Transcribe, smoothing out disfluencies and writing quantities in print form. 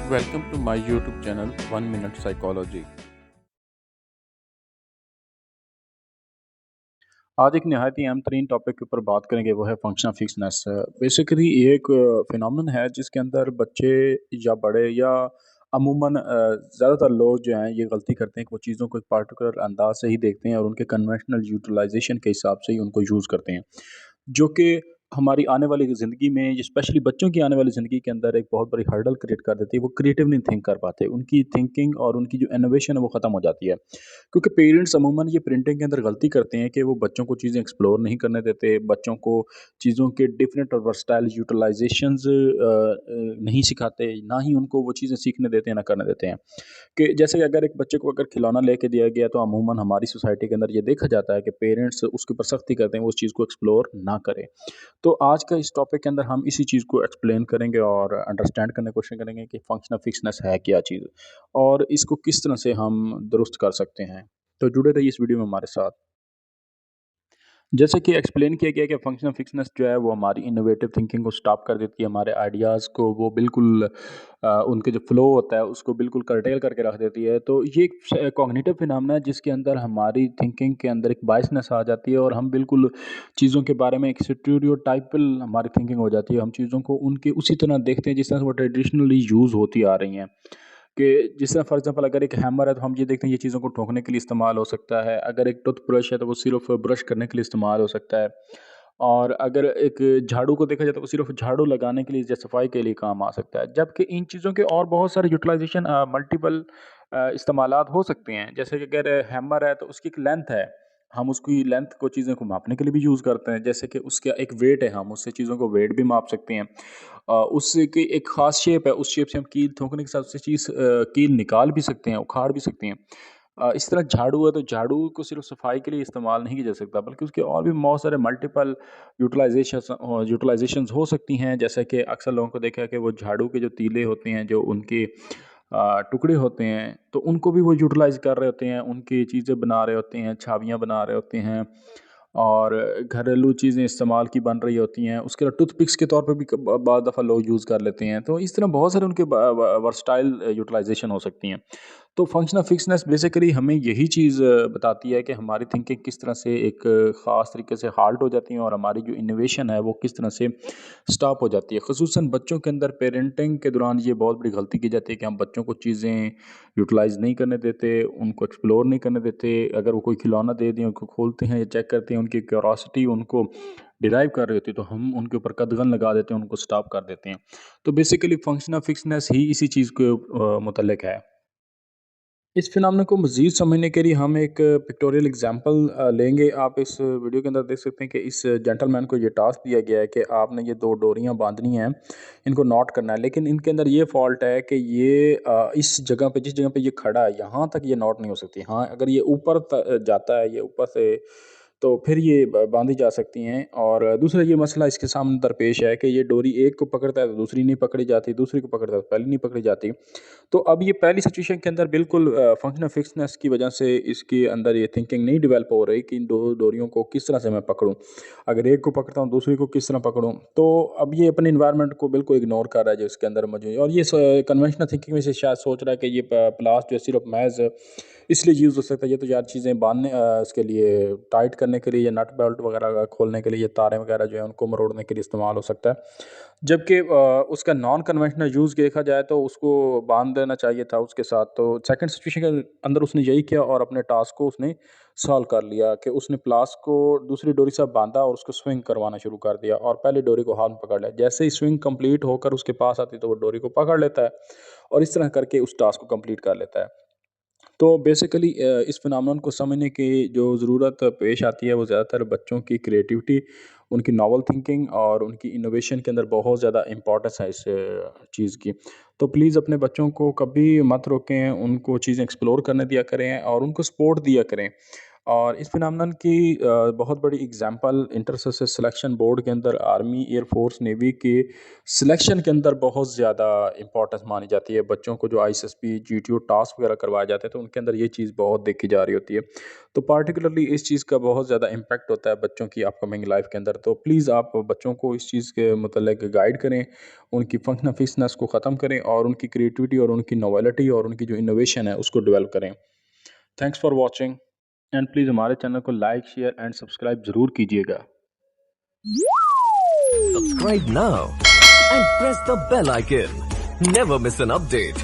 Welcome to my YouTube channel 1 Minute Psychology। आज एक नहायत ही अहम तरीन टॉपिक के ऊपर बात करेंगे, वो है फंक्शनल फिक्सनेस। बेसिकली ये एक फिनोमेनन है जिसके अंदर बच्चे या बड़े या अमूमन ज़्यादातर लोग जो हैं ये गलती करते हैं कि वो चीज़ों को एक पार्टिकुलर अंदाज से ही देखते हैं और उनके कन्वेंशनल यूटिलाइजेशन के हिसाब से ही उनको यूज़ करते हैं, जो कि हमारी आने वाली ज़िंदगी में, स्पेशली बच्चों की आने वाली ज़िंदगी के अंदर एक बहुत बड़ी हर्डल क्रिएट कर देती है। वो क्रिएटिव नहीं थिंक कर पाते, उनकी थिंकिंग और उनकी जो इनोवेशन है वो ख़त्म हो जाती है। क्योंकि पेरेंट्स अमूमन ये पेरेंटिंग के अंदर गलती करते हैं कि वो बच्चों को चीज़ें एक्सप्लोर नहीं करने देते, बच्चों को चीज़ों के डिफरेंट और वर्सटाइल यूटिलाइजेशंस नहीं सिखाते, ना ही उनको वो चीज़ें सीखने देते हैं, ना करने देते हैं। कि जैसे कि अगर एक बच्चे को अगर खिलौना लेके दिया गया तो अमूमन हमारी सोसाइटी के अंदर ये देखा जाता है कि पेरेंट्स उसके ऊपर सख्ती करते हैं, वो उस चीज़ को एक्सप्लोर ना करें। तो आज का इस टॉपिक के अंदर हम इसी चीज़ को एक्सप्लेन करेंगे और अंडरस्टैंड करने की कोशिश करेंगे कि फंक्शनल फिक्सनेस है क्या चीज़ और इसको किस तरह से हम दुरुस्त कर सकते हैं। तो जुड़े रहिए इस वीडियो में हमारे साथ। जैसे कि एक्सप्लेन किया गया कि फंक्शनल फिक्सनेस जो है वो हमारी इनोवेटिव थिंकिंग को स्टॉप कर देती है, हमारे आइडियाज़ को वो बिल्कुल उनके जो फ्लो होता है उसको बिल्कुल कर्टेल करके रख देती है। तो ये एक कॉग्निटिव फिनोमेना है जिसके अंदर हमारी थिंकिंग के अंदर एक बायसनेस आ जाती है और हम बिल्कुल चीज़ों के बारे में एक स्टीरियोटाइपल हमारी थिंकिंग हो जाती है। हम चीज़ों को उनके उसी तरह देखते हैं जिस तरह से वो ट्रेडिशनली यूज़ होती आ रही हैं। कि जिस तरह फॉर एग्ज़ाम्पल अगर एक हैमर है तो हम ये देखते हैं ये चीज़ों को ठोकने के लिए इस्तेमाल हो सकता है। अगर एक टूथब्रश है तो वो सिर्फ़ ब्रश करने के लिए इस्तेमाल हो सकता है। और अगर एक झाड़ू को देखा जाए तो वो सिर्फ़ झाड़ू लगाने के लिए या सफाई के लिए काम आ सकता है। जबकि इन चीज़ों के और बहुत सारे यूटिलाइज़ेशन मल्टीपल इस्तेमालात हो सकते हैं। जैसे कि अगर हैमर है तो उसकी एक लेंथ है। हम उसकी लेंथ को चीज़ों को मापने के लिए भी यूज़ करते हैं। जैसे कि उसका एक वेट है, हम उससे चीज़ों को वेट भी माप सकते हैं। उससे की एक ख़ास शेप है, उस शेप से हम कील ठोकने के साथ से कील निकाल भी सकते हैं, उखाड़ भी सकते हैं। इस तरह झाड़ू है तो झाड़ू को सिर्फ़ सफाई के लिए इस्तेमाल नहीं किया जा सकता, बल्कि उसके और भी बहुत सारे मल्टीपल यूटिलाइज़ेशंस हो सकती हैं। जैसे कि अक्सर लोगों को देखा है कि वो झाड़ू के जो तीले होते हैं, जो उनके टुकड़े होते हैं, तो उनको भी वो यूटिलाइज़ कर रहे होते हैं, उनकी चीज़ें बना रहे होते हैं, छावियाँ बना रहे होते हैं और घरेलू चीज़ें इस्तेमाल की बन रही होती हैं। उसके अलावा टूथपिक्स के तौर पे भी बाद दफ़ा लोग यूज़ कर लेते हैं। तो इस तरह बहुत सारे उनके ब व वर्सटाइल यूटिलाइज़ेशन हो सकती हैं। तो फंक्शनल फिक्सनेस बेसिकली हमें यही चीज़ बताती है कि हमारी थिंकिंग किस तरह से एक ख़ास तरीके से हाल्ट हो जाती है और हमारी जो इनोवेशन है वो किस तरह से स्टॉप हो जाती है। ख़ुसूसन बच्चों के अंदर पेरेंटिंग के दौरान ये बहुत बड़ी गलती की जाती है कि हम बच्चों को चीज़ें यूटिलाइज़ नहीं करने देते, उनको एक्सप्लोर नहीं करने देते। अगर वो कोई खिलौना दे दें, उनको खोलते हैं या चेक करते हैं, उनकी क्यूरोसिटी उनको डिराइव कर रही होती है, तो हम उनके ऊपर कदगन लगा देते हैं, उनको स्टॉप कर देते हैं। तो बेसिकली फंक्शनल फिक्सनेस ही इसी चीज़ के मुतल्लिक है। इस फिनोमेनन को मज़ीद समझने के लिए हम एक पिक्टोरियल एग्जांपल लेंगे। आप इस वीडियो के अंदर देख सकते हैं कि इस जेंटलमैन को ये टास्क दिया गया है कि आपने ये 2 डोरियाँ बाँधनी हैं, इनको नॉट करना है। लेकिन इनके अंदर ये फ़ॉल्ट है कि ये इस जगह पे जिस जगह पे ये खड़ा है, यहाँ तक ये नॉट नहीं हो सकती। हाँ, अगर ये ऊपर जाता है, ये ऊपर से तो फिर ये बाँधी जा सकती हैं। और दूसरा ये मसला इसके सामने दरपेश है कि ये डोरी एक को पकड़ता है तो दूसरी नहीं पकड़ी जाती, दूसरी को पकड़ता है तो पहली नहीं पकड़ी जाती। तो अब ये पहली सिचुएशन के अंदर बिल्कुल फंक्शनल फिक्सनेस की वजह से इसके अंदर ये थिंकिंग नहीं डेवलप हो रही कि इन 2 डोरियों को किस तरह से मैं पकड़ूँ। अगर एक को पकड़ता हूँ, दूसरी को किस तरह पकड़ूँ? तो अब ये अपने एनवायरनमेंट को बिल्कुल इग्नोर कर रहा है जो इसके अंदर मौजूद है और ये कन्वेंशनल थिंकिंग में से शायद सोच रहा है कि ये प्लास जो है सिर्फ़ महज़ इसलिए यूज़ हो सकता है, ये तो यार चीज़ें बाँधने इसके लिए टाइट करने के लिए या नट बोल्ट वगैरह खोलने के लिए, ये तारें वगैरह जो है उनको मरोड़ने के लिए इस्तेमाल हो सकता है। जबकि उसका नॉन कन्वेंशनल यूज़ देखा जाए तो उसको बाँध देना चाहिए था उसके साथ। तो सेकंड सिचुएशन के अंदर उसने यही किया और अपने टास्क को उसने सॉल्व कर लिया कि उसने प्लास को दूसरी डोरी से बाँधा और उसको स्विंग करवाना शुरू कर दिया और पहली डोरी को हाथ में पकड़ लिया। जैसे ही स्विंग कंप्लीट होकर उसके पास आती है तो वो डोरी को पकड़ लेता है और इस तरह करके उस टास्क को कंप्लीट कर लेता है। तो बेसिकली इस फिनोमेनन को समझने की जो ज़रूरत पेश आती है वो ज़्यादातर बच्चों की क्रिएटिविटी, उनकी नॉवल थिंकिंग और उनकी इनोवेशन के अंदर बहुत ज़्यादा इम्पोर्टेंस है इस चीज़ की। तो प्लीज़ अपने बच्चों को कभी मत रोकें, उनको चीज़ें एक्सप्लोर करने दिया करें और उनको सपोर्ट दिया करें। और इस फिनोमेनन की बहुत बड़ी example inter service selection board के अंदर आर्मी, एयर फोर्स, नेवी के सिलेक्शन के अंदर बहुत ज़्यादा इंपॉर्टेंस मानी जाती है। बच्चों को जो आईएसएसपी, जीटीओ टास्क वगैरह करवाए जाते हैं, तो उनके अंदर ये चीज़ बहुत देखी जा रही होती है। तो पार्टिकुलरली इस चीज़ का बहुत ज़्यादा इम्पैक्ट होता है बच्चों की अपकमिंग लाइफ के अंदर। तो प्लीज़ आप बच्चों को इस चीज़ के मतलब गाइड करें, उनकी फंक्शनफिशनेस को ख़त्म करें और उनकी क्रिएटिविटी और उनकी नोवेलिटी और उनकी जो इनोवेशन है उसको डेवलप करें। Thanks for watching and please हमारे चैनल को लाइक, शेयर एंड सब्सक्राइब ज़रूर कीजिएगा। Subscribe now and press the bell icon. Never miss an update.